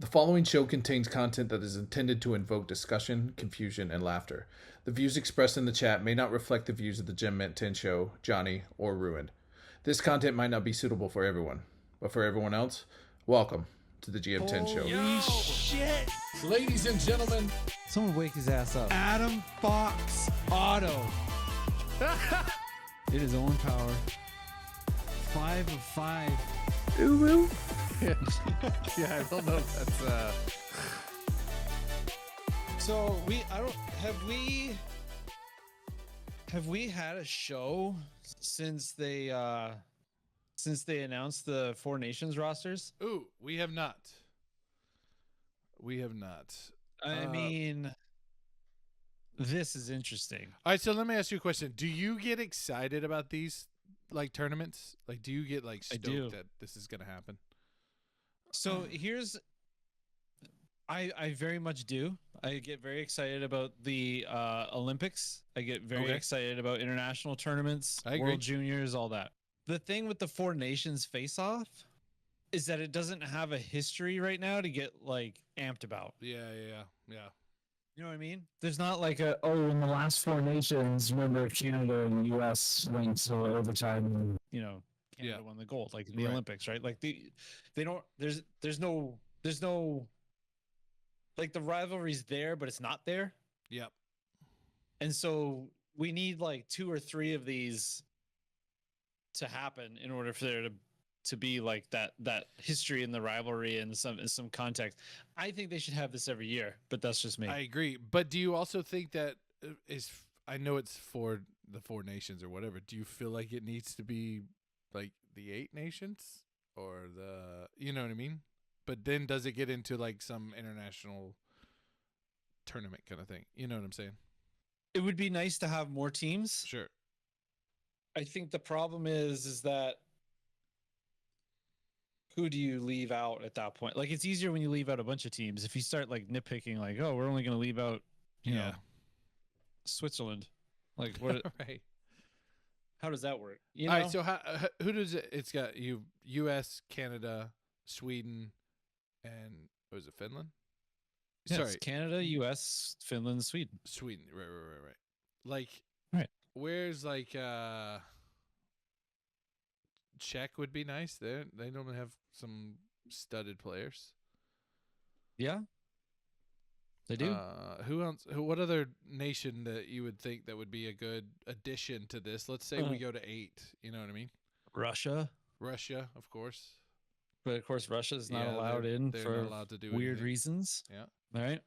The following show contains content that is intended to invoke discussion, confusion, and laughter. The views expressed in the chat may not reflect the views of the GM10 show, Johnny, or Ruin. This content might not be suitable for everyone, but for everyone else, welcome to the GM10 show. Holy shit! Ladies and gentlemen, Someone wake his ass up. Adam Fox Auto. It is Owen Power. 5 of 5. Uru. yeah, I don't know if that's So have we had a show since they announced the Four Nations rosters? Ooh, we have not. We have not. I mean, this is interesting. All right, so let me ask you a question. Do you get excited about these like tournaments? Like, do you get like I do. stoked that this is gonna happen? So I very much do. I get very excited about the Olympics. I get very Okay. excited about international tournaments, I agree. World Juniors, all that. The thing with the Four Nations face-off is that it doesn't have a history right now to get like amped about. Yeah. You know what I mean? There's not like In the last Four Nations, remember Canada and the U.S. went to overtime. And Canada Yeah. won the gold, like in the Right. Olympics, right? Like they don't. There's no like the rivalry's there, but it's not there. Yep. And so we need like 2 or 3 of these to happen in order for there to be like that history in the rivalry and some context. I think they should have this every year, but that's just me. I agree. But do you also think that I know it's for the Four Nations or whatever. Do you feel like it needs to be like the 8 nations or you know what I mean? But then does it get into like some international tournament kind of thing? You know what I'm saying? It would be nice to have more teams. Sure. I think the problem is that who do you leave out at that point? Like it's easier when you leave out a bunch of teams. If you start like nitpicking, like, oh, we're only going to leave out, you know, Switzerland. Like what? Right. How does that work? You know, All right. So who does it? It's got U.S., Canada, Sweden, and what was it? Finland? yeah, it's Sorry, Canada, U.S., Finland, Sweden. Sweden. Right. Like, Right. where's like Czech would be nice. They normally have some studded players. Yeah, they do. Who else? What other nation that you would think that would be a good addition to this? Let's say we go to 8. You know what I mean? Russia, Russia, of course. but of course Russia is not Yeah, allowed they're for not allowed to do weird anything. reasons. Yeah. All right.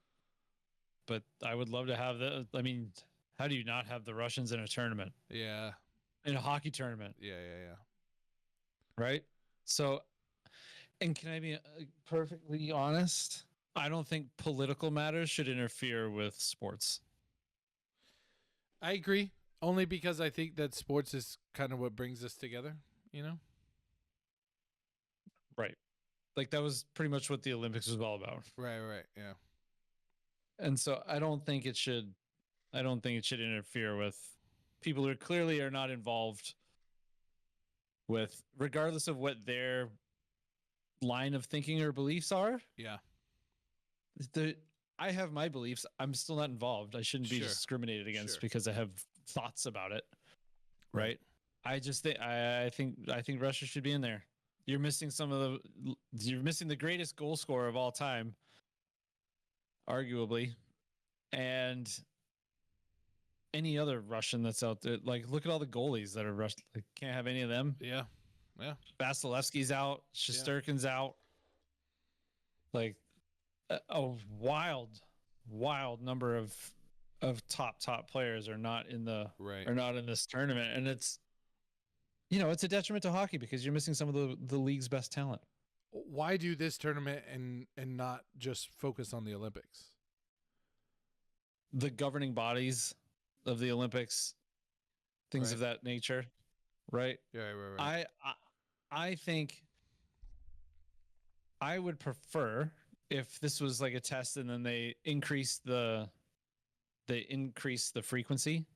But I would love to have the. I mean, how do you not have the Russians in a tournament, Yeah. in a hockey tournament? Yeah. Right? So, and can I be perfectly honest? I don't think political matters should interfere with sports. I agree. Only because I think that sports is kind of what brings us together. You know? Right. Like that was pretty much what the Olympics was all about. Right. Yeah. And so I don't think it should interfere with people who clearly are not involved with, regardless of what their line of thinking or beliefs are. Yeah. I have my beliefs. I'm still not involved. I shouldn't be Sure. discriminated against Sure. because I have thoughts about it. Right. Right. I just think I think Russia should be in there. You're missing the greatest goal scorer of all time, arguably, and any other Russian that's out there. Like, look at all the goalies that are Russian. Like, can't have any of them. Yeah. Vasilevsky's out. Shesterkin's out. Like a wild number of top players are not in this tournament, and it's it's a detriment to hockey because you're missing some of the league's best talent. Why do this tournament and not just focus on the Olympics? The governing bodies of the Olympics, things of that nature, right? Yeah, right. I think I would prefer if this was like a test and then they increase the frequency,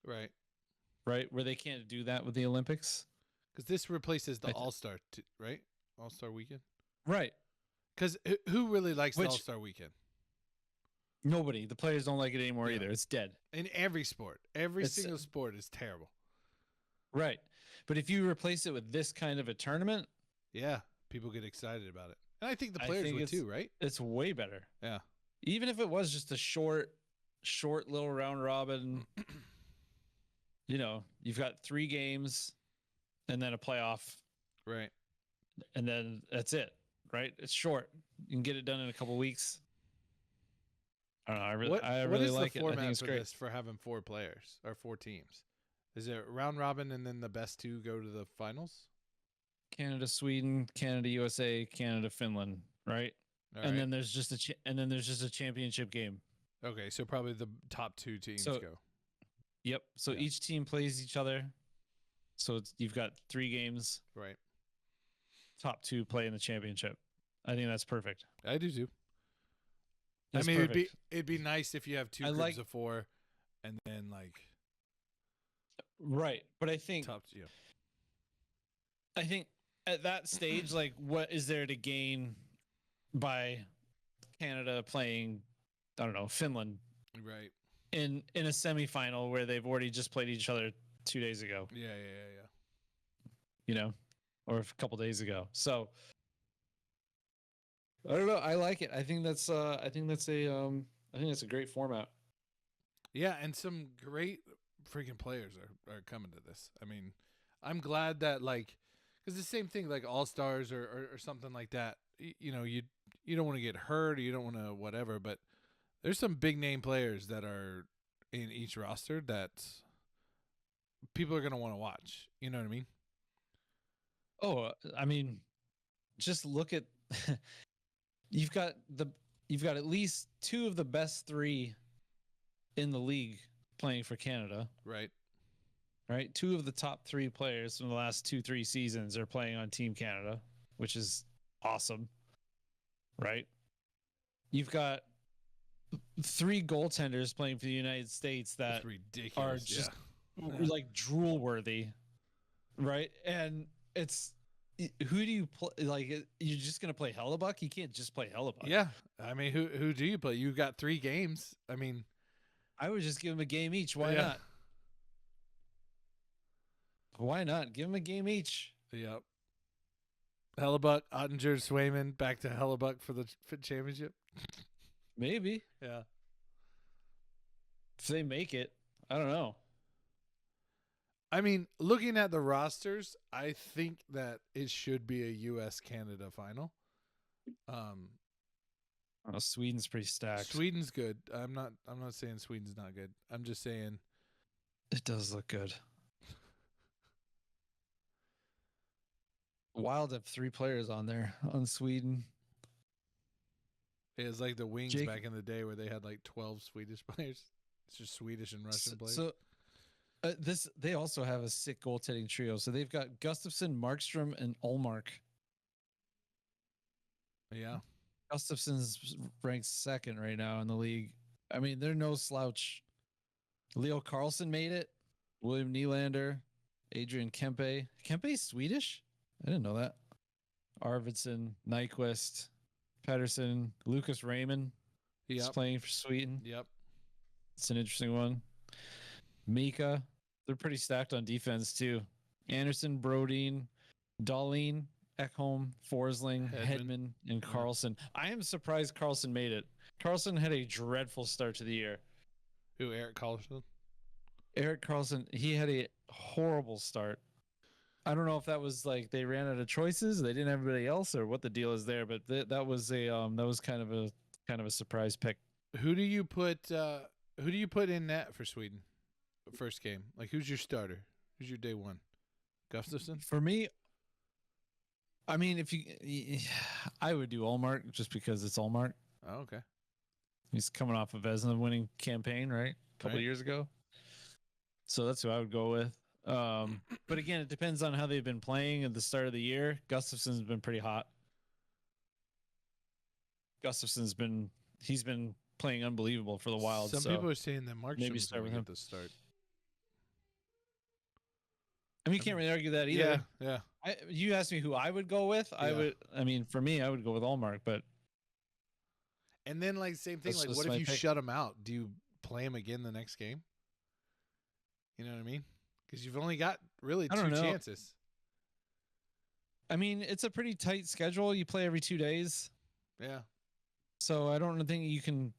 Right. where they can't do that with the Olympics. Because this replaces the I- All-Star, right? All-Star weekend. Right. Because who really likes the Which- All-Star Weekend? Nobody. The players don't like it anymore Yeah. either. It's dead. In every sport. Every It's- single sport is terrible. Right. But if you replace it with this kind of a tournament, Yeah, people get excited about it. And I think the I players think would it's- too, right? it's way better. Yeah. Even if it was just a short little round robin, you've got 3 games and then a playoff, Right. and then that's it, right? It's short. You can get it done in a couple weeks. I don't know. I what really is like the it. I format think it's for great. this for having 4 players or 4 teams? Is it round robin and then the best 2 go to the finals? Canada, Sweden, Canada, USA, Canada, Finland, right? All and right. then there's just a championship game. Okay, so probably the top 2 teams So- go. Yep. So Yeah. each team plays each other. So you've got 3 games. Right. Top 2 play in the championship. I think that's perfect. I do too. That's I mean, perfect. it'd be nice if you have 2 I groups like- of 4, and then like Right. But I think top. Yeah. I think at that stage, like, what is there to gain by Canada playing, I don't know, Finland Right. in a semifinal where they've already just played each other 2 days ago, Yeah. or a couple days ago. So I don't know. I like it. I think that's a great format. Yeah, and some great freaking players are coming to this. I mean, I'm glad that like, because the same thing like All Stars or something like that. You don't want to get hurt, or you don't want to whatever, but there's some big name players that are in each roster that people are gonna want to watch. You know what I mean? Oh, I mean, just look at you've got at least 2 of the best 3 in the league playing for Canada. Right. Right? 2 of the top 3 players from the last 2-3 seasons are playing on Team Canada, which is awesome. Right? You've got 3 goaltenders playing for the United States that That's ridiculous. are just like drool worthy. Right? And it's who do you play? Like, you're just gonna play Hellebuck? You can't just play Hellebuck. Yeah. I mean, who do you play? You got 3 games. I mean, I would just give them a game each. Why Yeah. not? Why not? Give them a game each. yep. Hellebuck, Ottinger, Swayman, back to Hellebuck for the championship. Maybe Yeah. if they make it. I don't know. I mean, looking at the rosters, I think that it should be a U.S. Canada final. Sweden's pretty stacked. Sweden's good. I'm not saying Sweden's not good. I'm just saying It does look good. Wild have 3 players on there on Sweden. it's like the Wings Jake- back in the day where they had like 12 Swedish players. It's just Swedish and Russian players. So they also have a sick goaltending trio. So they've got Gustafsson, Markstrom, and Ullmark. yeah. Gustafsson's ranked 2nd right now in the league. I mean, they're no slouch. Leo Carlson made it. William Nylander, Adrian Kempe. Kempe's Swedish? I didn't know that. Arvidsson, Nyquist, Pedersen, Lucas Raymond is Yep. playing for Sweden. Yep. It's an interesting one. Mika, they're pretty stacked on defense too. Anderson, Brodeen, Dahlin, Ekholm, Forsling, Hedman. Hedman, and Carlson. I am surprised Carlson made it. Carlson had a dreadful start to the year. Who? Eric Carlson? Eric Carlson, he had a horrible start. I don't know if that was like they ran out of choices, they didn't have anybody else, or what the deal is there. But that was kind of a surprise pick. Who do you put in net for Sweden? First game. Like, who's your starter? Who's your day one? Gustafsson? For me, I mean, I would do Ullmark just because it's Ullmark. Oh, okay. He's coming off a Vezina winning campaign, right? A couple Right. years ago. So that's who I would go with. But again, it depends on how they've been playing at the start of the year. Gustafsson's been pretty hot. He's been playing unbelievable for the Wild. Some so people are saying that Markstrom's maybe going start to with get him. the start. I mean, you can't really argue that either. Yeah. You asked me who I would go with. Yeah. For me, I would go with Ullmark, but And then like same thing. That's Like, just what my if you pick. shut him out? Do you play him again the next game? You know what I mean? Because you've only got really I two don't know. chances. I mean, it's a pretty tight schedule. You play every 2 days. Yeah. So I don't think you can.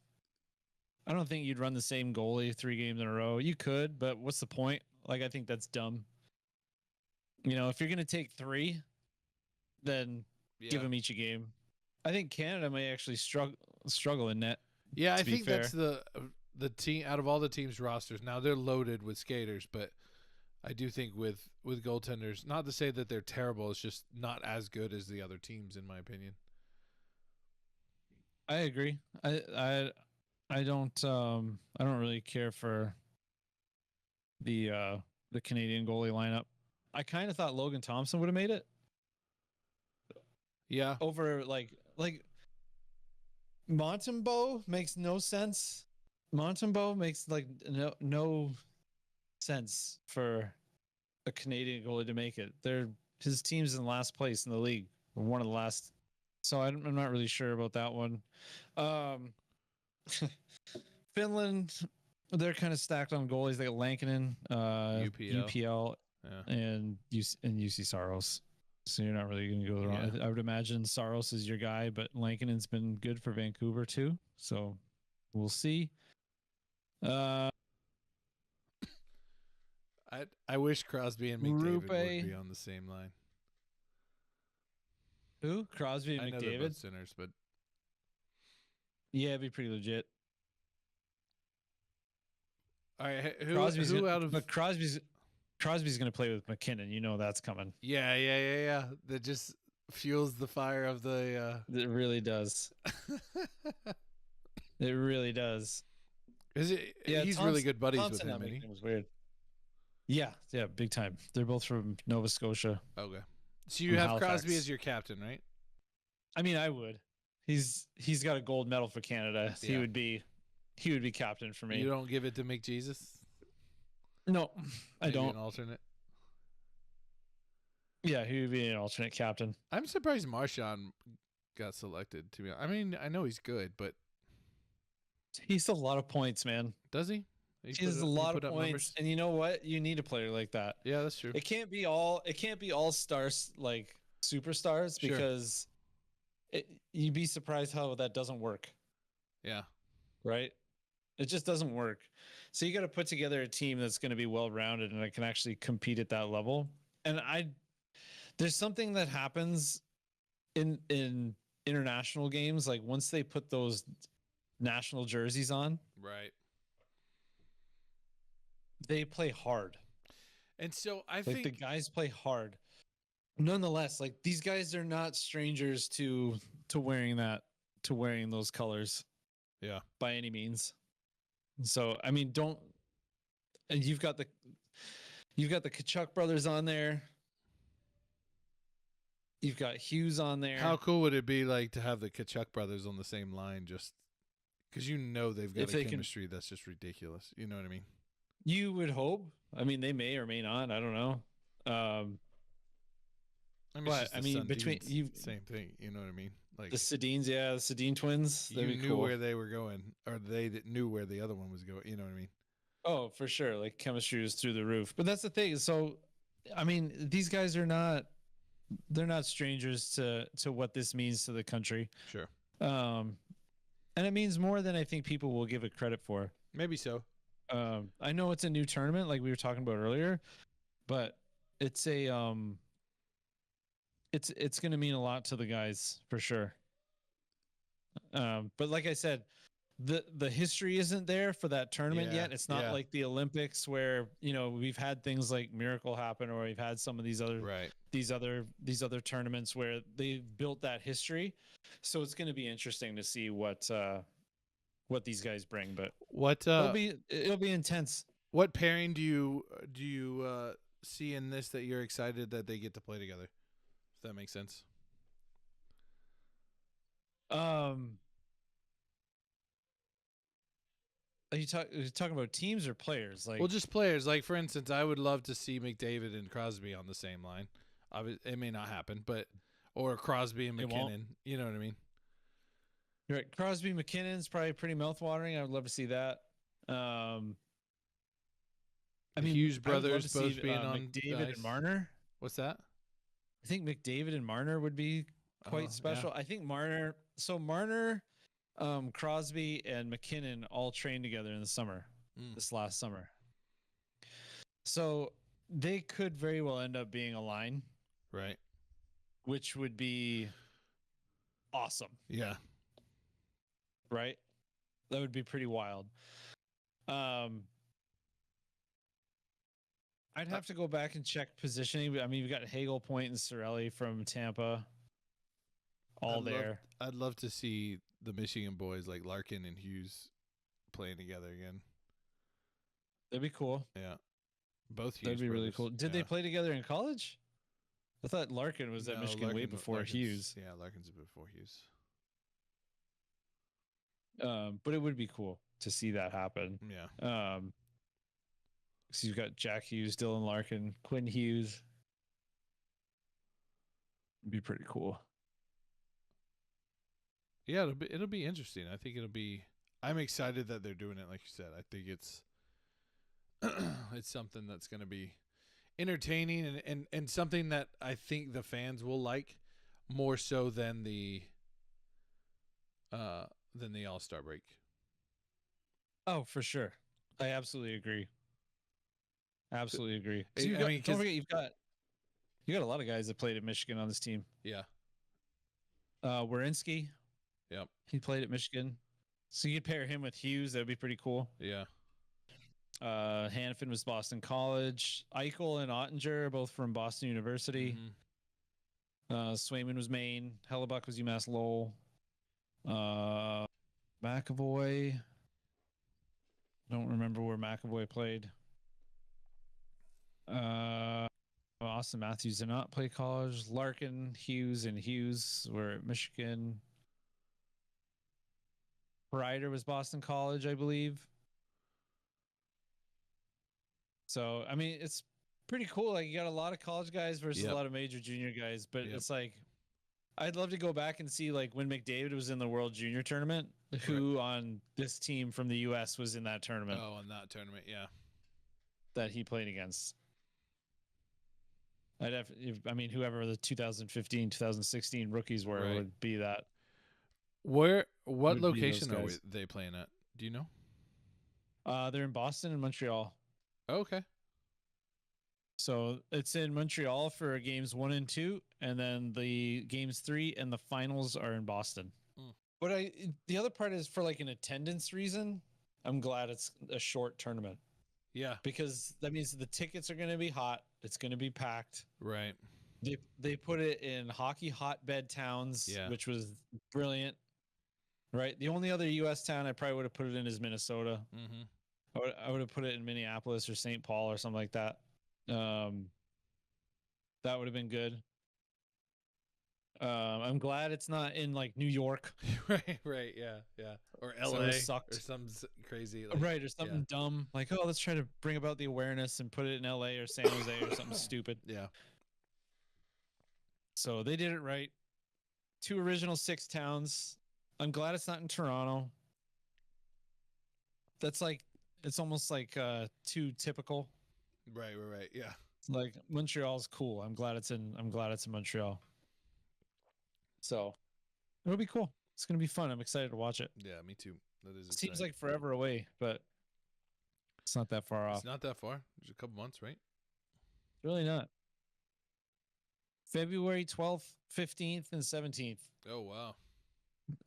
I don't think you'd run the same goalie 3 games in a row. You could, but what's the point? Like, I think that's dumb. You know, if you're going to take 3, then give them each a game. I think Canada may actually struggle in net. Yeah, I to be think that's fair. the team out of all the teams' rosters. Now they're loaded with skaters, but I do think with goaltenders, not to say that they're terrible, it's just not as good as the other teams, in my opinion. I agree. I don't really care for the Canadian goalie lineup. I kind of thought Logan Thompson would have made it Yeah, over like Montembeault makes no sense. Montembeault makes like no sense for a Canadian goalie to make it. His team's in last place in the league, or one of the last. So I'm not really sure about that one. Finland, they're kind of stacked on goalies. They got Lankinen, UPL, yeah. and UC Saros. So you're not really going to go wrong. Yeah. I would imagine Saros is your guy, but Lankinen's been good for Vancouver too. So we'll see. I wish Crosby and McDavid would Rupe. be on the same line. Who? Crosby and I know they're both McDavid? sinners, but Yeah, it'd be pretty legit. all right, Crosby's out of but Crosby's going to play with McKinnon. You know that's coming. yeah. That just fuels the fire of the. It really does. It really does. Is it? Yeah, He's really good buddies with him, Thompson isn't he? was weird. Yeah, big time. They're both from Nova Scotia. Okay, so you From have Halifax. Crosby as your captain, right? I mean, I would. He's got a gold medal for Canada. Yeah. He would be captain for me. You don't give it to McJesus? No, I Maybe don't. An alternate. Yeah, he would be an alternate captain. I'm surprised Marchand got selected. To be honest, I mean, I know he's good, but He's a lot of points, man. does he? He has a lot of points, and you know what? You need a player like that. Yeah, that's true. It can't be all stars like superstars Sure. because you'd be surprised how that doesn't work, Yeah, right? It just doesn't work. So you got to put together a team that's going to be well rounded and that can actually compete at that level. And there's something that happens in international games, like once they put those national jerseys on, right. they play hard. And so I Like think the guys play hard. Nonetheless, like these guys are not strangers to wearing those colors. Yeah. By any means. So I mean, and you've got the Kachuk brothers on there. You've got Hughes on there. How cool would it be like to have the Kachuk brothers on the same line, just because they've got a chemistry that's just ridiculous. You know what I mean? You would hope. I mean, they may or may not. I don't know. I mean, between you, same thing. You know what I mean? Like the Sedins, the Sedin twins. you knew where they were going, or they knew where the other one was going. You know what I mean? Oh, for sure. Like chemistry is through the roof. But that's the thing. So, I mean, these guys are not. They're not strangers to what this means to the country. Sure. And it means more than I think people will give it credit for. Maybe so. I know it's a new tournament, like we were talking about earlier, but it's it's going to mean a lot to the guys for sure. But like I said, the history isn't there for that tournament yet. It's not like the Olympics where, you know, we've had things like Miracle happen, or we've had some of these other these other tournaments where they built that history. So it's going to be interesting to see what these guys bring, but it'll be intense. What pairing do you see in this that you're excited that they get to play together? If that makes sense. Are you talking about teams or players? Like, well, just players. Like, for instance, I would love to see McDavid and Crosby on the same line. It may not happen, but or Crosby and McKinnon. You know what I mean? You're right. Crosby McKinnon's probably pretty mouthwatering. I would love to see that. I The mean, Hughes I would love brothers to see both being on McDavid ice. and Marner. What's that? I think McDavid and Marner would be quite Oh, special. I think Marner. So Marner, Crosby, and McKinnon all trained together in the summer. Mm. This last summer. So they could very well end up being a line, Right. which would be awesome, Yeah. right? That would be pretty wild. I'd have to go back and check positioning. I mean, we've got Hagel, Point, and Cirelli from Tampa, all there. I'd love to see the Michigan boys like Larkin and Hughes playing together again. That'd be cool. Yeah. Both Hughes That'd be really brothers. cool. Did they Yeah. play together in college? I thought Larkin was at No, Michigan way Larkin- before Larkin's- Hughes. Yeah, Larkin's a bit before Hughes. But it would be cool to see that happen. Yeah. So you've got Jack Hughes, Dylan Larkin, Quinn Hughes. It'd be pretty cool. Yeah, it'll be interesting. I think it'll be. I'm excited that they're doing it. Like you said, I think it's it's something that's going to be entertaining and something that I think the fans will like more so than the All-Star break. Oh, for sure. I absolutely agree. Absolutely agree. I So mean, don't 'cause- forget you got a lot of guys that played at Michigan on this team. Yeah. Warinsky. Yep. He played at Michigan. So you could pair him with Hughes. That'd be pretty cool. Yeah. Hanifin was Boston College. Eichel and Ottinger are both from Boston University. Mhm. Swayman was Maine. Hellebuck was UMass Lowell. McAvoy. Don't remember where McAvoy played. Austin Matthews did not play college. Larkin, Hughes, and Hughes were at Michigan. Ryder was Boston College, I believe. So, I mean, it's pretty cool. Like, you got a lot of college guys versus Yep. a lot of major junior guys, but Yep. it's like, I'd love to go back and see, like, when McDavid was in the World Junior Tournament, who on this team from the U.S. was in that tournament Oh, in that tournament, yeah. that he played against. I mean, whoever the 2015, 2016 rookies were Right. would be that. What Would be location those are guys. they playing at? Do you know? They're in Boston and Montreal. Oh, okay. So it's in Montreal for games 1 and 2, and then the games 3 and the finals are in Boston. Mm. But the other part is for like an attendance reason. I'm glad it's a short tournament Yeah. because that means the tickets are going to be hot. It's going to be packed. Right. They put it in hockey hotbed towns, Yeah. which was brilliant. Right. The only other U.S. town I probably would have put it in is Minnesota. Mm-hmm. I would have put it in Minneapolis or St. Paul or something like that. That would have been good. I'm glad it's not in like New York, right. Yeah. Or So it LA sucked. or some crazy. Like, right? Or something dumb like, oh, let's try to bring about the awareness and put it in LA or San Jose or something stupid. Yeah. So they did it right. 2 original 6 towns. I'm glad it's not in Toronto. That's like, it's almost like too typical. Right. Yeah. Like Montreal's cool. I'm glad it's in Montreal. So it'll be cool. It's gonna be fun. I'm excited to watch it. Yeah. Me too. That is. It seems exciting. like forever away, but it's not that far off. It's not that far. Just a couple months, right? Really not. February 12th, 15th, and 17th, Oh wow.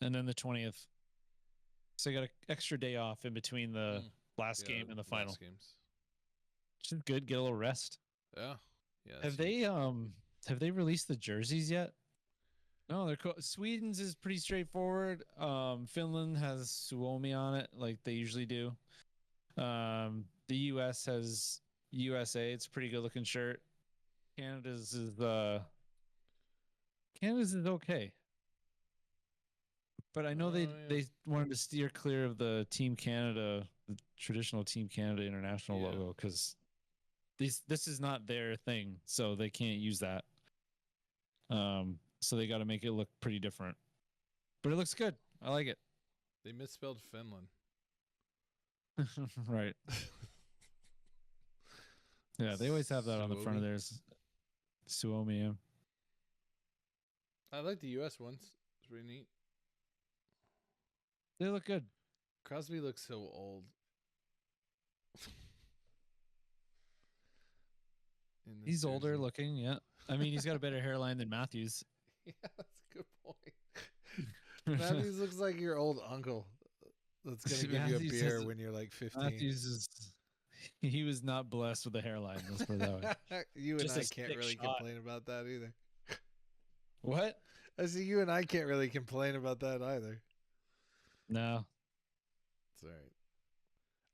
and then the 20th. So I got an extra day off in between the last Yeah, game and the final. last games. Which is good. Get a little rest. Yeah. Yeah. Have they released the jerseys yet? No, they're cool. Sweden's is pretty straightforward. Finland has Suomi on it, like they usually do. The US has USA. It's a pretty good looking shirt. Canada's is okay. But I know they wanted to steer clear of the Team Canada, the traditional Team Canada international Yeah. logo, because this is not their thing, so they can't use that. So they got to make it look pretty different. But it looks good. I like it. They misspelled Finland. Right. Yeah, they always have that on the front of theirs. Suomi. I like the U.S. ones. It's pretty neat. They look good. Crosby looks so old. He's older looking, yeah. I mean, he's got a better hairline than Matthews. Yeah, that's a good point. Matthews looks like your old uncle that's going to give you a beer when you're like 15. Matthews he was not blessed with a hairline, let's put it that way. You and I can't really complain about that either. What? I see you and I can't really complain about that either. No. It's all right.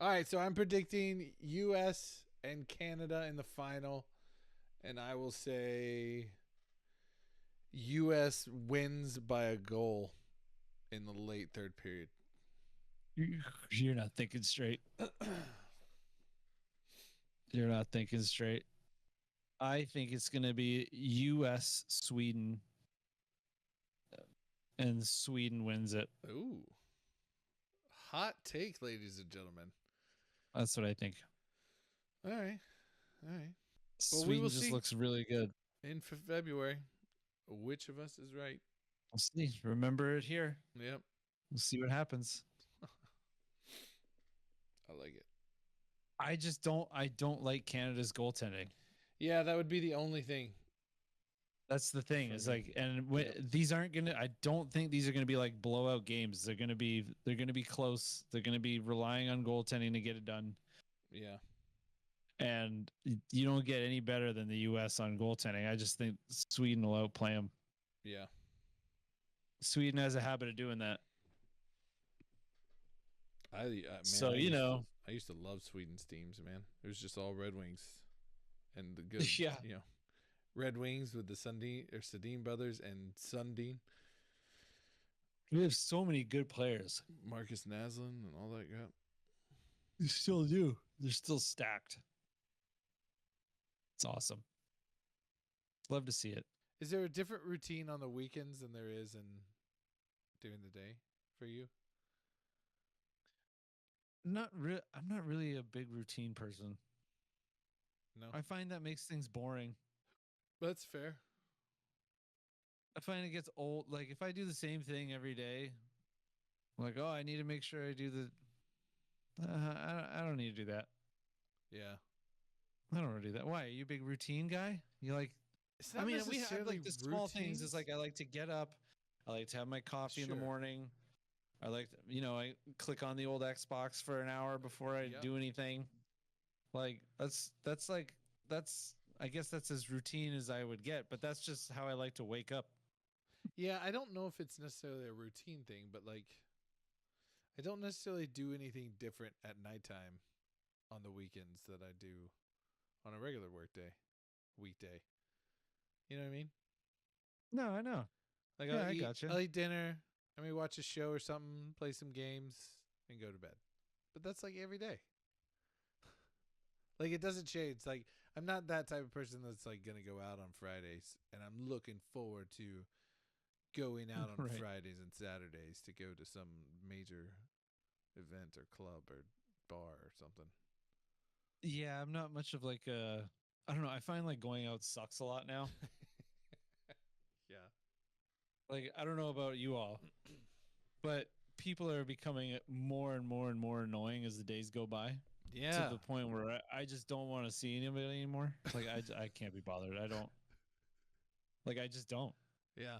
All right, so I'm predicting U.S. and Canada in the final, and I will say U.S. wins by a goal in the late third period. You're not thinking straight. You're not thinking straight. I think it's going to be U.S. Sweden, and Sweden wins it. Ooh. Hot take, ladies and gentlemen. That's what I think. All right. All right. Well, Sweden just looks really good. In February, which of us is right? We'll see. Remember it here. Yep. We'll see what happens. I like it. I don't like Canada's goaltending. Yeah, that would be the only thing. That's the thing. Is like, and these aren't gonna. I don't think these are gonna be like blowout games. They're gonna be close. They're gonna be relying on goaltending to get it done. Yeah. And you don't get any better than the U.S. on goaltending. I just think Sweden will outplay them. Yeah. Sweden has a habit of doing that. Man, I used to love Sweden's teams, man. It was just all Red Wings, and the good, Red Wings with the Sundin brothers and Sundin. We have so many good players. Marcus Naslund and all that crap. You still do. They're still stacked. It's awesome. Love to see it. Is there a different routine on the weekends than there is in during the day for you? I'm not really a big routine person. No. I find that makes things boring. That's fair. I find it gets old. Like if I do the same thing every day, I'm like, oh, I need to make sure I do the. I don't need to do that. Yeah. I don't want to do that. Why? Are you a big routine guy? You like? I mean, we have like the small things. It's like I like to get up. I like to have my coffee in the morning. I like to, I click on the old Xbox for an hour before I do anything. Like that's I guess that's as routine as I would get, but that's just how I like to wake up. Yeah, I don't know if it's necessarily a routine thing, but like I don't necessarily do anything different at nighttime on the weekends that I do on a regular weekday. You know what I mean? No, I know. Like I gotcha. I'll eat dinner, and we watch a show or something, play some games, and go to bed. But that's like every day. Like it doesn't change. Like I'm not that type of person that's like gonna go out on Fridays, and I'm looking forward to going out on Fridays and Saturdays to go to some major event or club or bar or something. Yeah, I'm not much of like I don't know. I find like going out sucks a lot now. Yeah. Like I don't know about you all, but people are becoming more and more and more annoying as the days go by. Yeah. To the point where I just don't want to see anybody anymore. Like I can't be bothered. I just don't. Yeah.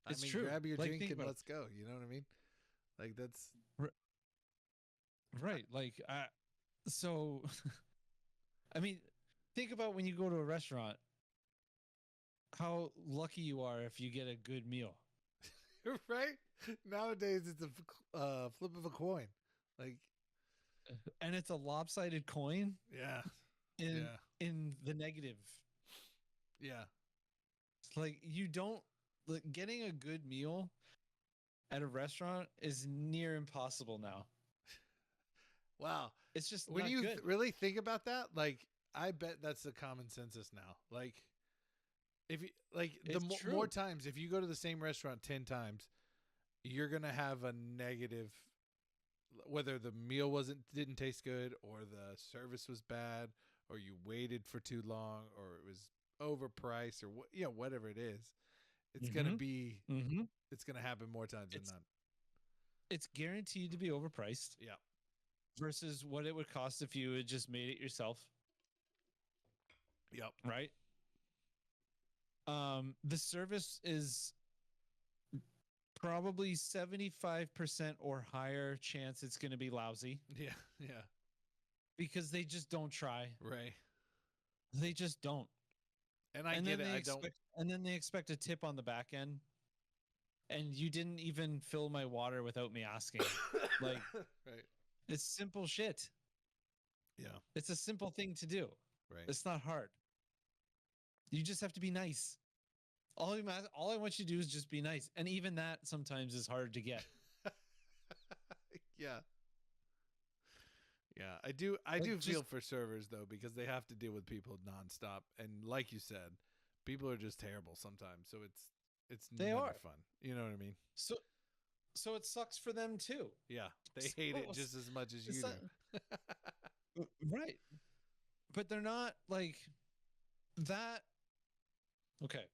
It's true. Grab your drink and let's go. You know what I mean? Like that's right. Like so I mean, think about when you go to a restaurant, how lucky you are if you get a good meal. Right? Nowadays it's a flip of a coin. Like and it's a lopsided coin. Yeah. In the negative. Yeah. Like you don't getting a good meal at a restaurant is near impossible now. Wow. It's just when not you good. Really think about that, like I bet that's the common census now. Like if you more times if you go to the same restaurant 10 times, you're gonna have a negative, whether the meal didn't taste good, or the service was bad, or you waited for too long, or it was overpriced, or whatever it is. It's gonna be. Mm-hmm. It's gonna happen more times than none. It's guaranteed to be overpriced. Yeah. Versus what it would cost if you had just made it yourself. Yep. Right. The service is probably 75% or higher chance it's going to be lousy. Yeah. Yeah. Because they just don't try. Right. They just don't. And I get it. I don't. And then they expect a tip on the back end. And you didn't even fill my water without me asking. Like, right. It's simple shit. Yeah. It's a simple thing to do. Right. It's not hard. You just have to be nice. All I want you to do is just be nice. And even that sometimes is hard to get. Yeah. Yeah. I do feel for servers though, because they have to deal with people nonstop. And like you said, people are just terrible sometimes. So it's never fun. You know what I mean? So it sucks for them too. Yeah. They hate it just as much as you do. Right. But they're not like that. Okay.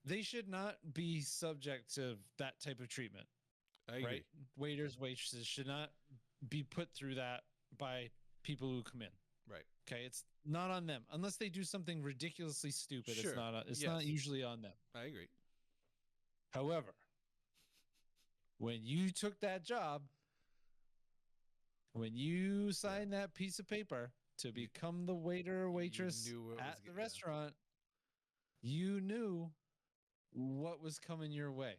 They should not be subject to that type of treatment. I agree. Right? Waiters, waitresses should not be put through that by people who come in. Right. Okay. It's not on them unless they do something ridiculously stupid. Sure. It's not usually on them. I agree. However, when you took that job, when you signed that piece of paper to become the waiter or waitress at the restaurant, you knew what was coming your way.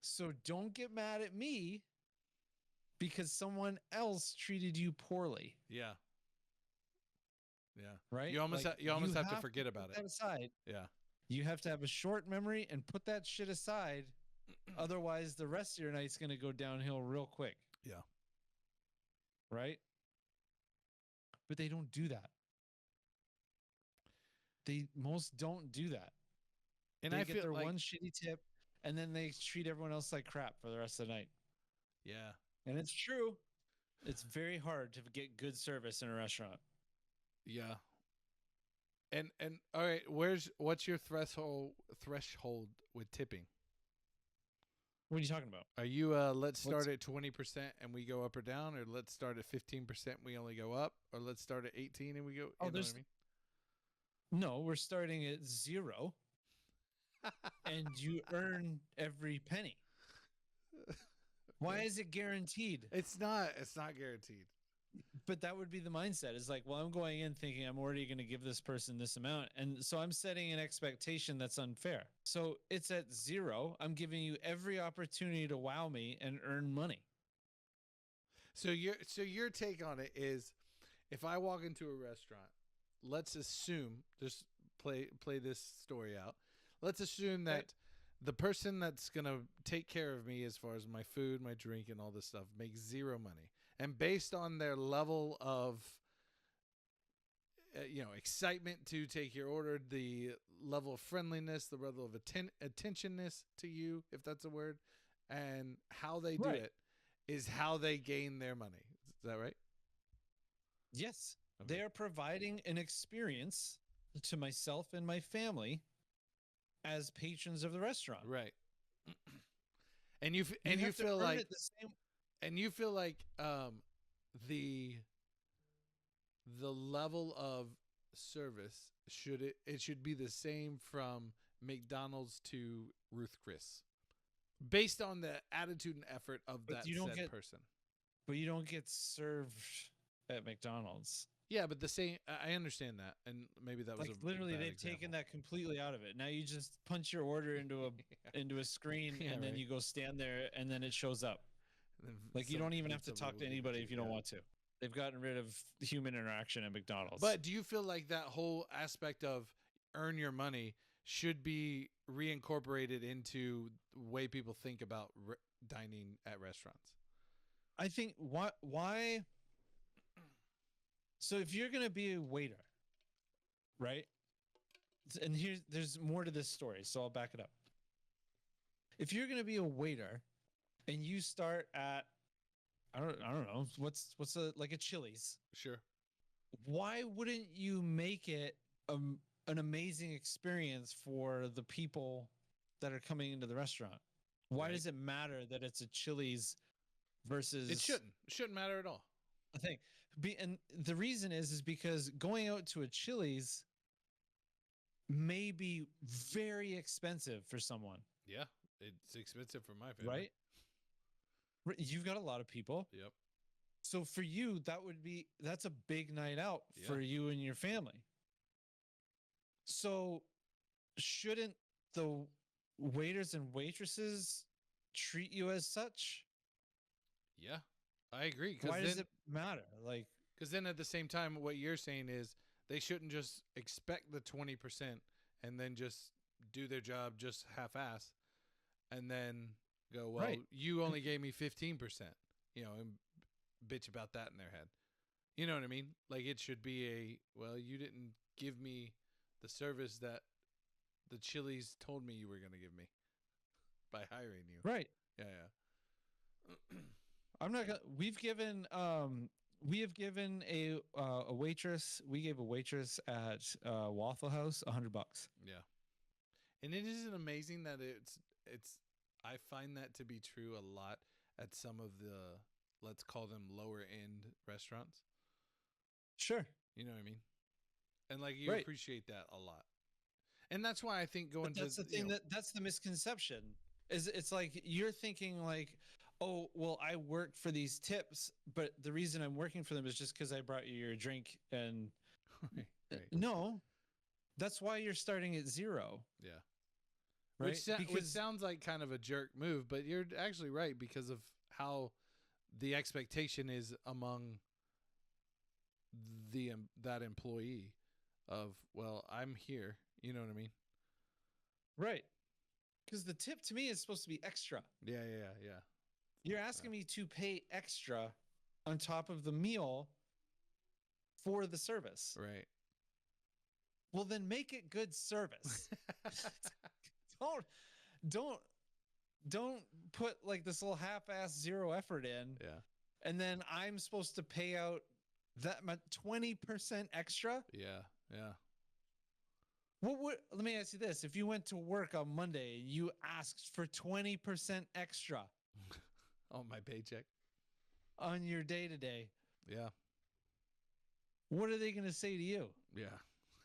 So don't get mad at me because someone else treated you poorly. Yeah. Yeah. Right? You almost have to forget about it. That aside. Yeah. You have to have a short memory and put that shit aside. Otherwise, the rest of your night's going to go downhill real quick. Yeah. Right? But they don't do that. Most don't do that. And they I get feel their like, one shitty tip, and then they treat everyone else like crap for the rest of the night. Yeah. And it's true. It's very hard to get good service in a restaurant. Yeah. And all right, what's your threshold with tipping? What are you talking about? Are you let's start at 20% and we go up or down, or let's start at 15% we only go up, or let's start at 18 and we go? You know what I mean? No, we're starting at 0, and you earn every penny. Why is it guaranteed? It's not guaranteed. But that would be the mindset. It's like, well, I'm going in thinking I'm already going to give this person this amount. And so I'm setting an expectation that's unfair. So it's at 0. I'm giving you every opportunity to wow me and earn money. So your take on it is, if I walk into a restaurant, let's assume, just play this story out. Let's assume that the person that's going to take care of me as far as my food, my drink, and all this stuff makes 0 money. And based on their level of, excitement to take your order, the level of friendliness, the level of attentionness to you, if that's a word, and how they do it, is how they gain their money. Is that right? Yes. Okay. They are providing an experience to myself and my family as patrons of the restaurant. Right. And you feel like the level of service should be the same from McDonald's to Ruth Chris, based on the attitude and effort of that person. But you don't get served at McDonald's. Yeah, but the same. I understand that, and maybe that was literally they've example. taken that completely out of it. Now you just punch your order into a screen, and then you go stand there, and then it shows up. Like you don't even have to talk to anybody if you don't want to. They've gotten rid of human interaction at McDonald's. But do you feel like that whole aspect of earn your money should be reincorporated into the way people think about dining at restaurants? I think why. So if you're going to be a waiter, right? And there's more to this story, so I'll back it up. if you're gonna be a waiter and you start at I don't know what's a like a Chili's, Sure. why wouldn't you make it an amazing experience for the people that are coming into the restaurant? Why Right. does it matter that it's a Chili's versus It shouldn't. It shouldn't matter at all. a thing? And the reason is because going out to a Chili's may be very expensive for someone, Yeah. It's expensive for my family. right? You've got a lot of people. Yep. So for you, that's a big night out for Yeah. you and your family. So shouldn't the waiters and waitresses treat you as such? Yeah. I agree. Why does it matter? Like, Because then at the same time, what you're saying is they shouldn't just expect the 20% and then just do their job just half-ass and then go, well, Right. you only gave me 15%, and bitch about that in their head. You know what I mean? Like it should be well, you didn't give me the service that the Chili's told me you were going to give me by hiring you. right. Yeah, yeah. I'm not gonna. We have given a waitress. We gave a waitress at Waffle House $100. Yeah. And it isn't amazing that it's I find that to be true a lot at some of the, let's call them lower end restaurants. Sure. You know what I mean? And like you Right. appreciate that a lot. And that's why I think going But that's to the thing that's the misconception. Is it's like you're thinking like, oh well, I work for these tips, but the reason I'm working for them is just because I brought you your drink. And right. no, that's why you're starting at zero. Yeah. Right. Which sounds like kind of a jerk move, but you're actually right because of how the expectation is among that employee of, well, I'm here. You know what I mean? right. Because the tip to me is supposed to be extra. Yeah. You're asking me to pay extra on top of the meal for the service. Right. Well, then make it good service. don't put like this little half-ass zero effort in, Yeah. and then I'm supposed to pay out that much 20% extra. Yeah. What would, let me ask you this: if you went to work on Monday and you asked for 20% extra On my paycheck. on your day-to-day, Yeah. what are they going to say to you? Yeah.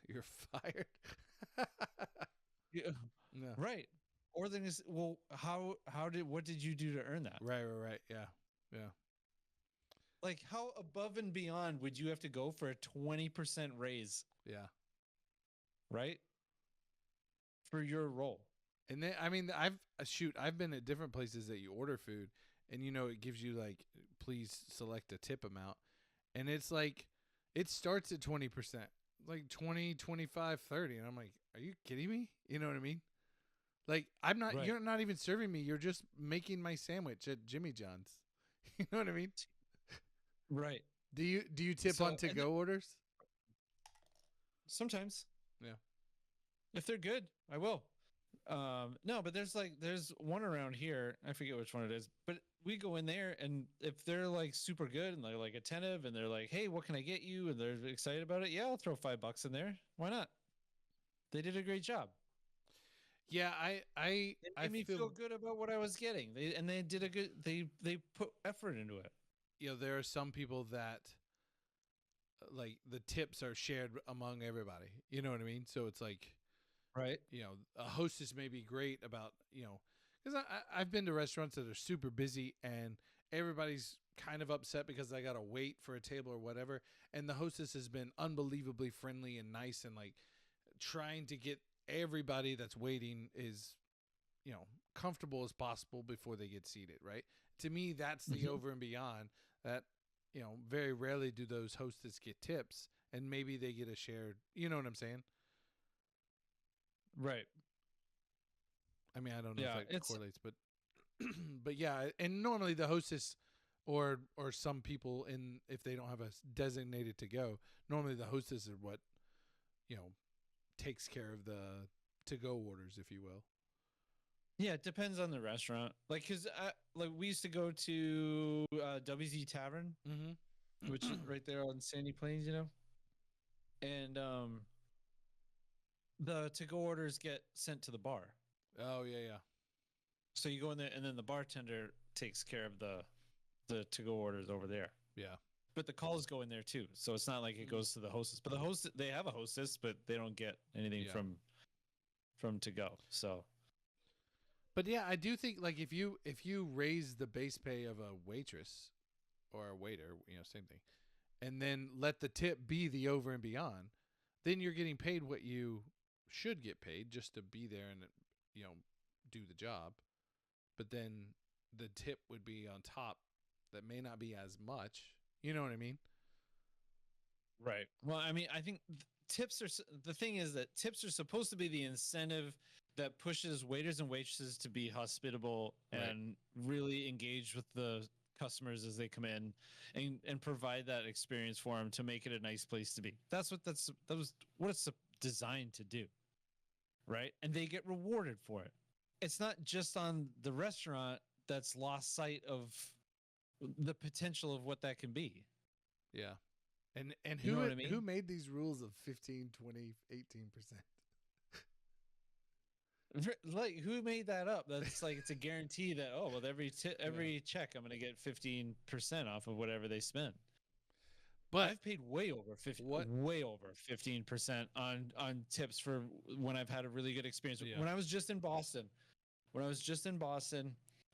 You're fired. Yeah. No. Right. Or they're going to say, well, what did you do to earn that? Right. Yeah. Like, how above and beyond would you have to go for a 20% raise, Yeah. right? For your role. And then, I mean, I've been at different places that you order food and, it gives you like, please select a tip amount. And it's like, it starts at 20%, like 20, 25, 30. And I'm like, are you kidding me? You know what I mean? Like, Right. you're not even serving me. You're just making my sandwich at Jimmy John's. You know what I mean? Right. Do you tip So- on to-go orders? Sometimes. Yeah. If they're good, I will. No, but there's one around here. I forget which one it is, but we go in there, and if they're like super good and they're like attentive and they're like, hey, what can I get you? And they're excited about it. Yeah, I'll throw $5 in there. Why not? They did a great job. Yeah, I It made me feel good about what I was getting. They did a good. They put effort into it. there are some people that like the tips are shared among everybody. You know what I mean? So it's like, Right. a hostess may be great about, because I've been to restaurants that are super busy and everybody's kind of upset because I got to wait for a table or whatever. And the hostess has been unbelievably friendly and nice and like trying to get everybody that's waiting is, comfortable as possible before they get seated. Right. To me, that's the Mhm. over and beyond that. Very rarely do those hostess get tips and maybe they get a shared, you know what I'm saying? Right. I mean, I don't know Yeah, if that it's- correlates, but but yeah, and normally the hostess or some people if they don't have a designated to go, normally the hostess are what takes care of the to go orders, if you will. Yeah, it depends on the restaurant. Like, cause like we used to go to WZ Tavern, Mm-hmm. which is right there on Sandy Plains, and the to-go orders get sent to the bar. Oh yeah. So you go in there, and then the bartender takes care of the to-go orders over there. Yeah. But the calls go in there too, so it's not like it goes to the hostess. But the host, they have a hostess, but they don't get anything Yeah. from to go. So, But yeah, I do think like if you raise the base pay of a waitress or a waiter, same thing, and then let the tip be the over and beyond, then you're getting paid what you should get paid just to be there and do the job. But then the tip would be on top that may not be as much. You know what I mean? right. Well, I mean, I think tips are the thing is that tips are supposed to be the incentive that pushes waiters and waitresses to be hospitable Right. and really engage with the customers as they come in and provide that experience for them to make it a nice place to be. That was what it's designed to do. Right? And they get rewarded for it. It's not just on the restaurant that's lost sight of the potential of what that can be. Yeah. And You who know what I mean? who made these rules of 15, 20, 18%? Like, who made that up? That's like it's a guarantee that with every check I'm going to get 15% off of whatever they spend. But I've paid way over 15% on tips for when I've had a really good experience. Yeah. When I was just in Boston,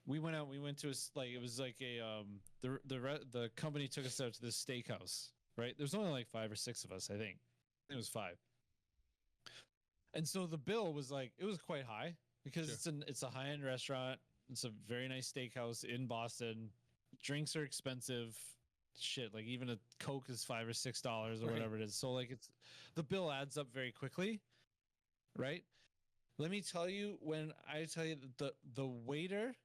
we went out. We went to it was like a the company took us out to this steakhouse. Right, there's only like 5 or 6 of us. I think it was 5. And so the bill was it was quite high because Sure. it's a high end restaurant. It's a very nice steakhouse in Boston. Drinks are expensive. Shit, like even a Coke is $5 or $6 or Right. whatever it is. So the bill adds up very quickly, right? Let me tell you, when I tell you that the waiter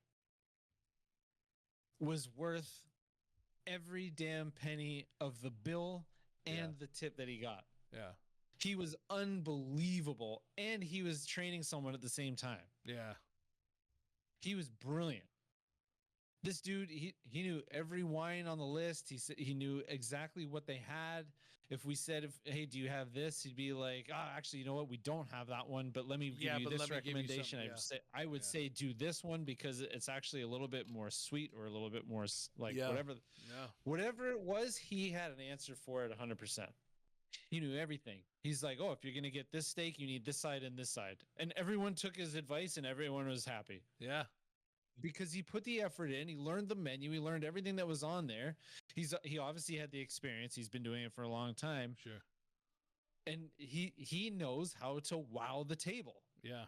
was worth every damn penny of the bill and Yeah. the tip that he got. yeah. He was unbelievable, and he was training someone at the same time. Yeah. He was brilliant. This dude, he knew every wine on the list. He knew exactly what they had. If we said, "Hey, do you have this?" He'd be like, actually, you know what? We don't have that one, but let me give Yeah, you but this let me give you recommendation." some- I would Yeah. say do this one because it's actually a little bit more sweet or a little bit more Yeah. whatever. No. Whatever it was, he had an answer for it 100%. He knew everything. He's like, if you're going to get this steak, you need this side and this side. And everyone took his advice and everyone was happy Yeah. because he put the effort in. He learned the menu. He learned everything that was on there. He obviously had the experience. He's been doing it for a long time. Sure. And he knows how to wow the table. Yeah.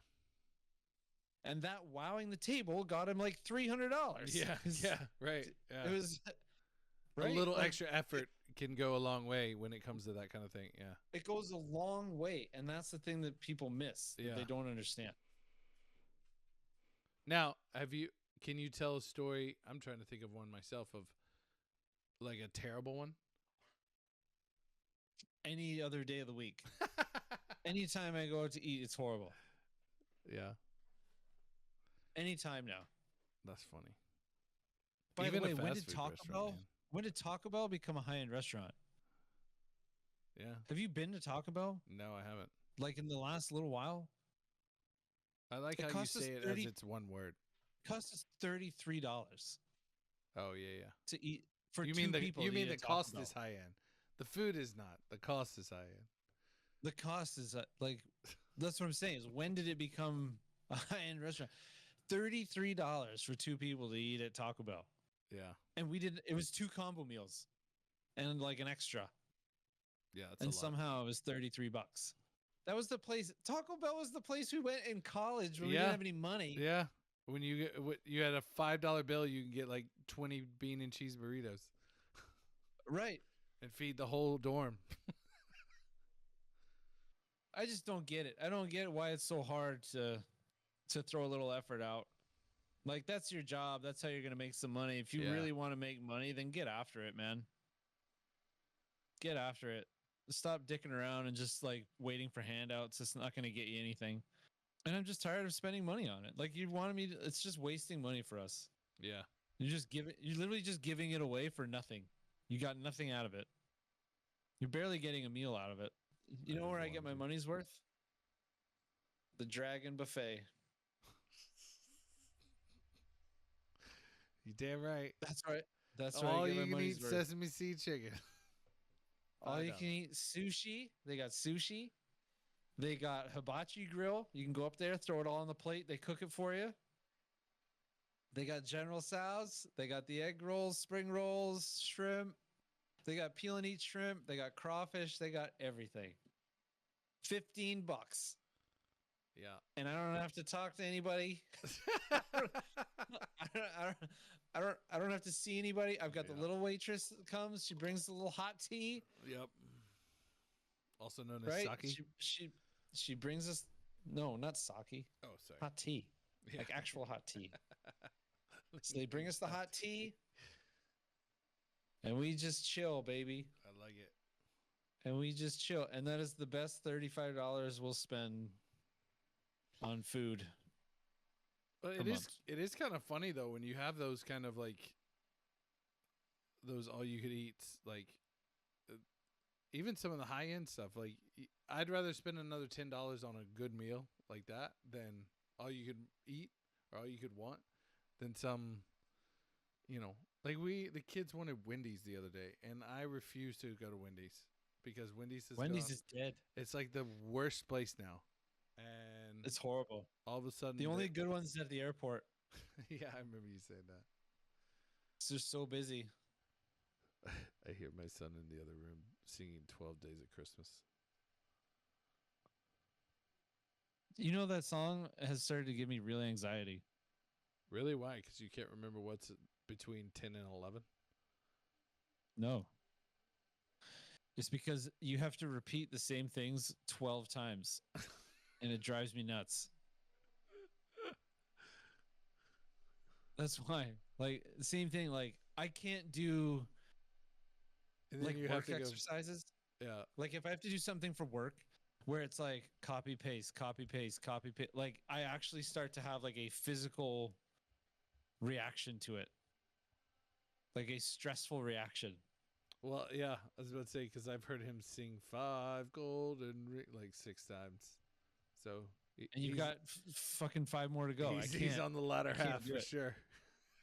And that wowing the table got him like $300. Yeah. Yeah. Right. Yeah. It was a right? little Like, extra effort can go a long way when it comes to that kind of thing. Yeah. it goes a long way. And that's the thing that people miss. That Yeah. they don't understand. Now, can you tell a story? I'm trying to think of one myself of like a terrible one. Any other day of the week. Anytime I go out to eat, it's horrible. Yeah. Anytime now. That's funny. By Even the a way, when fast did food Taco restaurant, Bell man. when did Taco Bell become a high-end restaurant? Yeah. Have you been to Taco Bell No, I haven't. like in the last little while? I like It how you costs us say it 30 as it's one word. It costs us $33 Oh yeah, yeah. to eat for You two mean people. you to mean eat the at Taco cost Bell. is high end. The food is not. The cost is high end. The cost is that's what I'm saying. Is when did it become a high-end restaurant? $33 for 2 people to eat at Taco Bell, Yeah. and we did. It was 2 combo meals, and like an extra. Yeah, that's And a lot. somehow it was $33. That was the place. Taco Bell was the place we went in college when we Yeah. didn't have any money. Yeah. When you had a $5 bill, you can get like 20 bean and cheese burritos Right. and feed the whole dorm. I just don't get it. I don't get why it's so hard to throw a little effort out. Like, that's your job. That's how you're going to make some money. If you Yeah. really want to make money, then get after it, man. Get after it. Stop dicking around and just like waiting for handouts. It's not going to get you anything. And I'm just tired of spending money on it. Like, you wanted me to, it's just wasting money for us. Yeah. You're literally just giving it away for nothing. You got nothing out of it. You're barely getting a meal out of it. You know where I get my money's worth? The Dragon Buffet. You damn right. That's right. That's right. All I get you my can money's eat worth. sesame seed chicken. All you can eat sushi. They got sushi. They got hibachi grill. You can go up there, throw it all on the plate. They cook it for you. They got General Tso's. They got the egg rolls, spring rolls, shrimp. They got peel and eat shrimp. They got crawfish. They got everything. $15. Yeah. And I don't have to talk to anybody. I don't have to see anybody. I've got the little waitress that comes. She brings the little hot tea. Yep. Also known as Right? sake. She brings us, no, not sake. Oh, sorry. Hot tea. Yeah. Like actual hot tea. So they bring us the hot tea. And we just chill, baby. I like it. And we just chill. And that is the best $35 we'll spend on food. But it is kind of funny though when you have those kind of like those all you could eat, like even some of the high end stuff. Like I'd rather spend another $10 on a good meal like that than all you could eat or all you could want than some, like the kids wanted Wendy's the other day and I refused to go to Wendy's because Wendy's is dead. It's like the worst place now. And it's horrible. All of a sudden, the only good ones at the airport. Yeah, I remember you saying that. It's just so busy. I hear my son in the other room singing 12 Days of Christmas. You know, that song has started to give me real anxiety. Really? Why? Because you can't remember what's between 10 and 11? No. It's because you have to repeat the same things 12 times. And it drives me nuts. That's why. Like, same thing. Like, I can't do like work exercises. Yeah. Like, if I have to do something for work where it's like copy, paste, copy, paste, copy, paste, like, I actually start to have like a physical reaction to it. Like a stressful reaction. Well, yeah. I was about to say, because I've heard him sing 5 golden like 6 times. So and you've got fucking 5 more to go. He's on the latter half for sure.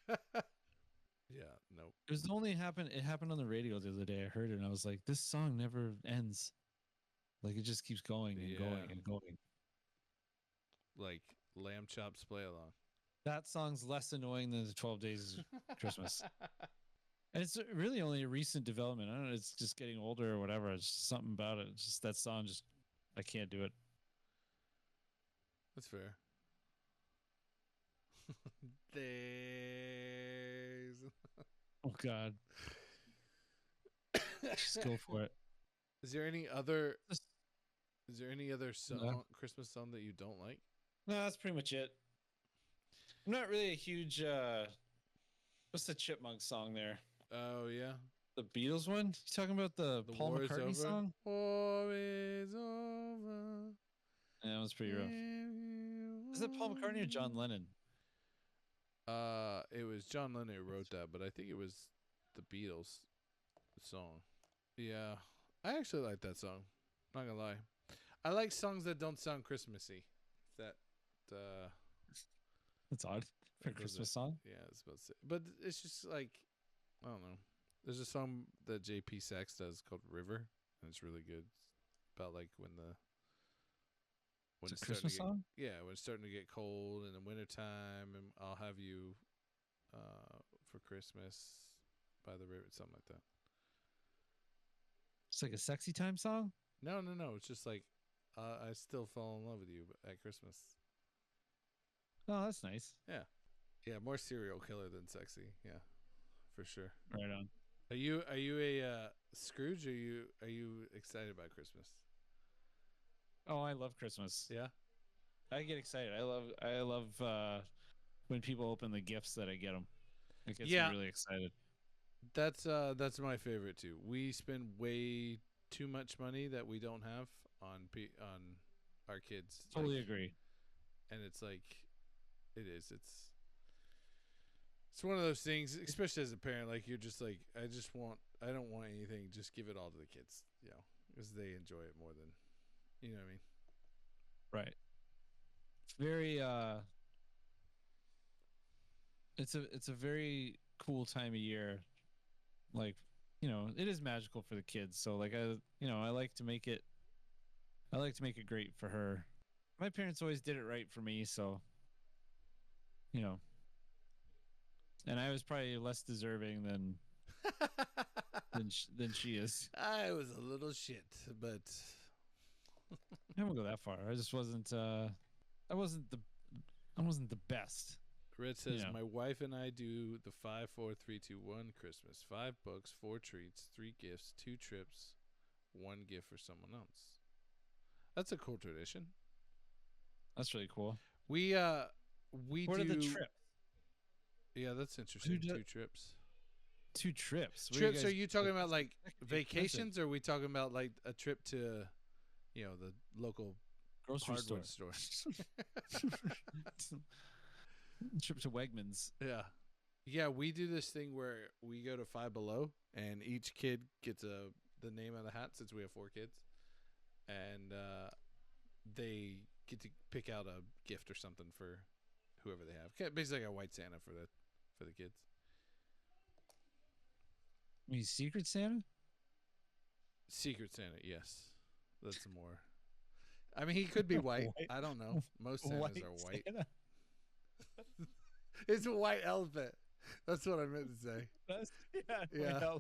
Yeah, no. It happened on the radio the other day. I heard it and I was like, this song never ends. Like it just keeps going and going and going. Like Lamb Chops Play Along. That song's less annoying than the 12 Days of Christmas. And it's really only a recent development. I don't know, it's just getting older or whatever. It's just something about it. It's just that song I can't do it. That's fair. Days. Oh God. Just go for it. Is there any other song, Christmas song that you don't like? No, that's pretty much it. I'm not really a huge what's the Chipmunk song there? Oh yeah. The Beatles one? You talking about the Paul McCartney song? War is over. Yeah, that was pretty rough. Is it Paul McCartney or John Lennon? It was John Lennon who wrote that, but I think it was the Beatles song. Yeah. I actually like that song. Not gonna lie. I like songs that don't sound Christmassy. That's odd for a Christmas song. Yeah, I was about to say. But it's just like, I don't know. There's a song that JP Sachs does called River, and it's really good. It's about like when it's a Christmas song? Yeah, when it's starting to get cold in the wintertime, and I'll have you for Christmas by the river, something like that. It's like a sexy time song? No. It's just like I still fall in love with you at Christmas. Oh, that's nice. Yeah. Yeah, more serial killer than sexy. Yeah, for sure. Right on. Are you a Scrooge? Or are you excited about Christmas? Oh, I love Christmas. Yeah, I get excited. I love when people open the gifts that I get them. It gets me really excited. That's my favorite too. We spend way too much money that we don't have on our kids. Totally agree. and it's like, it's one of those things, especially as a parent. Like you're just like, I don't want anything. Just give it all to the kids, because they enjoy it more than, you know what I mean. Right. Very it's a very cool time of year. Like, it is magical for the kids. So like I like to make it great for her. My parents always did it right for me, so and I was probably less deserving than she is. I was a little shit, but I won't go that far. I just wasn't I wasn't the best. Red says, my wife and I do the 5, 4, 3, 2, 1 Christmas. 5 books, 4 treats, 3 gifts, 2 trips, 1 gift for someone else. That's a cool tradition. That's really cool. We What do are the trips? Yeah, that's interesting. 2 trips. 2 trips. Trips? Are you talking about like vacations, or are we talking about like a trip to, the local grocery hardware store? store? Trip to Wegmans. Yeah. We do this thing where we go to Five Below, and each kid gets the name of the hat, since we have 4 kids, and they get to pick out a gift or something for whoever they have. Basically, like a white Santa for the kids. You mean Secret Santa? Secret Santa, yes. That's more. I mean, he could be white. I don't know. Most Santas are white. Santa? It's a white elephant. That's what I meant to say. Yeah.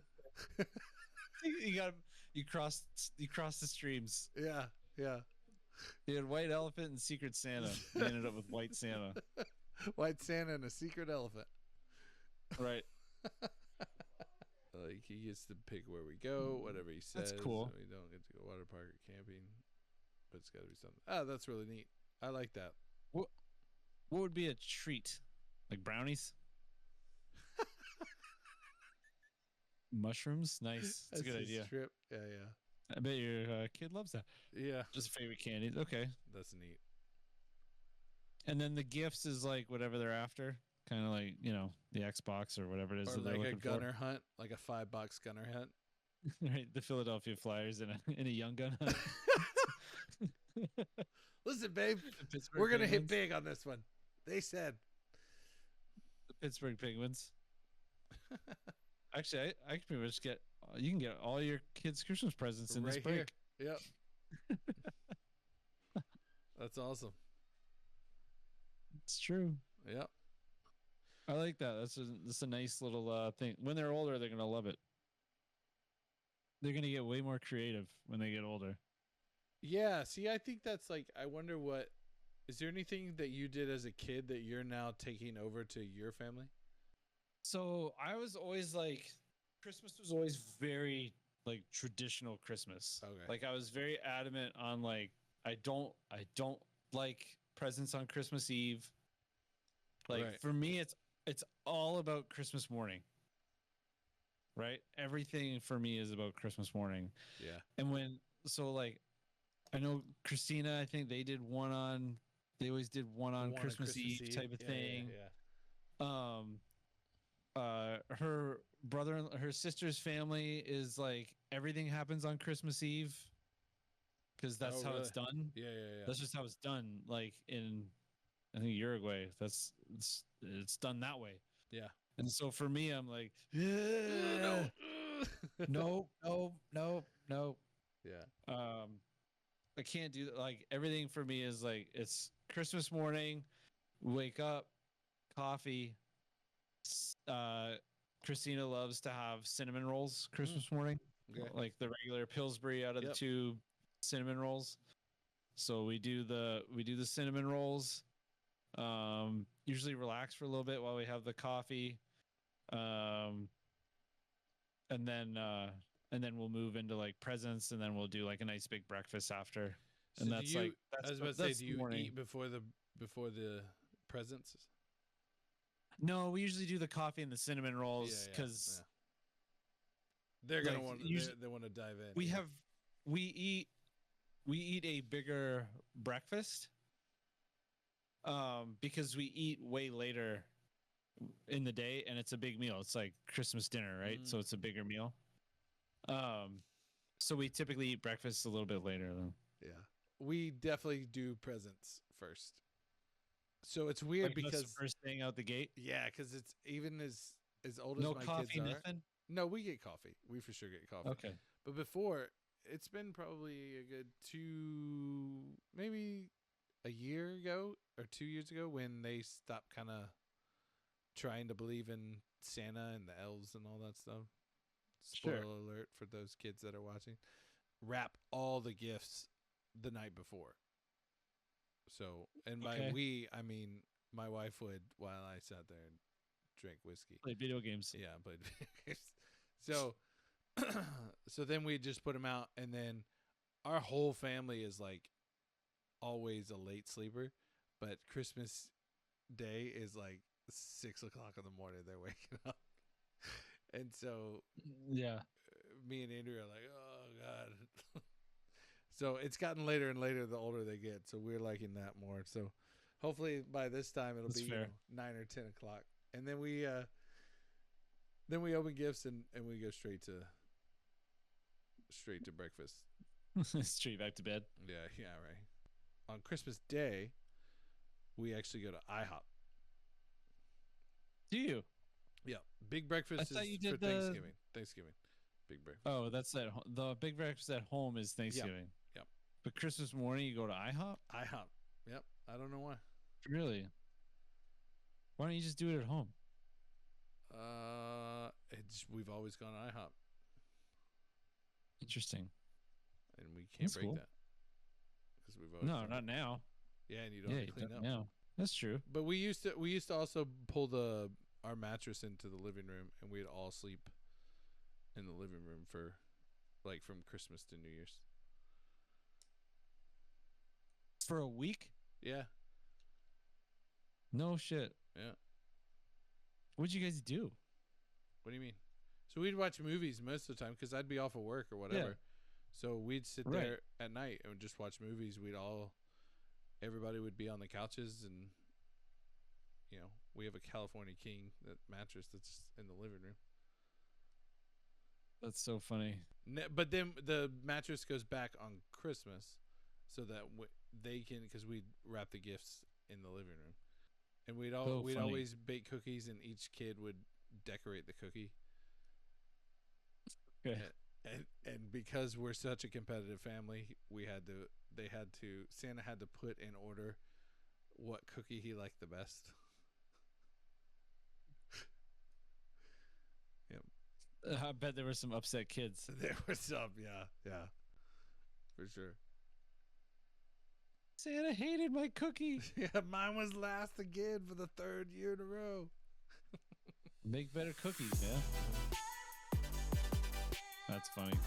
You crossed the streams. Yeah. You had white elephant and Secret Santa. You ended up with white Santa. White Santa and a secret elephant. Right. Like he gets to pick where we go, whatever he says. That's cool. We don't get to go water park or camping, but it's got to be something. Oh, that's really neat. I like that. What would be a treat? Like brownies? Mushrooms? Nice. That's a good idea. Trip. Yeah. I bet your kid loves that. Yeah. Just favorite candy. Okay. That's neat. And then the gifts is like whatever they're after. Kind of like, the Xbox or whatever it is. Or that like a gunner hunt, like a $5 gunner hunt. Right. The Philadelphia Flyers in a young gun hunt. Listen, babe, we're going to hit big on this one. They said. The Pittsburgh Penguins. Actually, I can pretty much you can get all your kids' Christmas presents in this break. Here. Yep. That's awesome. It's true. Yep. I like that. That's a nice little thing. When they're older, they're going to love it. They're going to get way more creative when they get older. Yeah. See, I think that's like, I wonder is there anything that you did as a kid that you're now taking over to your family? So I was always like, Christmas was always very like traditional Christmas. Okay. Like I was very adamant on like, I don't like presents on Christmas Eve. Like right. For me, it's all about Christmas morning. Right? Everything for me is about Christmas morning. Yeah. And like, I know Christina, I think they always did one on Christmas Eve type of thing. Yeah. Her sister's family is like everything happens on Christmas Eve because that's how it's done. Yeah. That's just how it's done. Like in, I think Uruguay, it's done that way. Yeah. And so for me, I'm like, no. Yeah. I can't do that. Like everything for me is like, it's Christmas morning, wake up, coffee. Christina loves to have cinnamon rolls Christmas morning, okay. Like the regular Pillsbury out of the tube cinnamon rolls. So we do the cinnamon rolls. Usually relax for a little bit while we have the coffee, and then we'll move into like presents, and then we'll do like a nice big breakfast after. So and that's I was about to say, do you eat before the presents? No, we usually do the coffee and the cinnamon rolls because they're gonna want they want to dive in. We eat a bigger breakfast. because we eat way later in the day, and it's a big meal. It's like Christmas dinner, right? So it's a bigger meal. So we typically eat breakfast a little bit later, though. Yeah. We definitely do presents first. So it's weird Like, that's because the first thing out the gate. yeah, because it's even as old No as my coffee, kids are. nothing. No, we get coffee. We for sure get coffee. Okay. But before, it's been probably a good maybe a year ago or 2 years ago when they stopped kind of trying to believe in Santa and the elves and all that stuff. Spoiler Sure. alert for those kids that are watching. Wrap all the gifts the night before. So, and by Okay. we, I mean my wife would while I sat there and drank whiskey. Play video games. Yeah, but so so then we just put them out, and then our whole family is like always a late sleeper, but Christmas Day is like 6 o'clock in the morning. They're waking up, and so Yeah. me and Andrew are like, oh god. So it's gotten later and later the older they get. So we're liking that more. So hopefully by this time it'll That's be fair. 9 or 10 o'clock, and then we open gifts and we go straight to breakfast. Straight back to bed. Yeah, right. On Christmas Day, we actually go to IHOP. Do you? Yeah, big breakfast thought is you for did the- Thanksgiving. Big breakfast. Oh, that's the big breakfast at home is Thanksgiving. Yep. But Christmas morning you go to IHOP? IHOP. Yep. I don't know why. Really? Why don't you just do it at home? We've always gone to IHOP, Interesting. and we can't That's break cool. that because we've always No, done not it. now. Yeah, and you don't Yeah, have you to clean don't up. now. That's true. But we used to also pull our mattress into the living room, and we'd all sleep in the living room for like from Christmas to New Year's. For a week? Yeah, No shit. yeah. What'd you guys do? What do you mean? So we'd watch movies most of the time because I'd be off of work or whatever. Yeah. So we'd sit Right. there at night and just watch movies. Everybody would be on the couches, and we have a California King mattress that's in the living room. That's so funny. But then the mattress goes back on Christmas, so that they can, because we'd wrap the gifts in the living room, and we'd funny. always bake cookies, and each kid would decorate the cookie. Okay. And because we're such a competitive family, Santa had to put in order what cookie he liked the best. Yep. I bet there were some upset kids. There was some, yeah, for sure. Santa hated my cookie. Yeah, mine was last again for the third year in a row. Make better cookies, man. That's funny.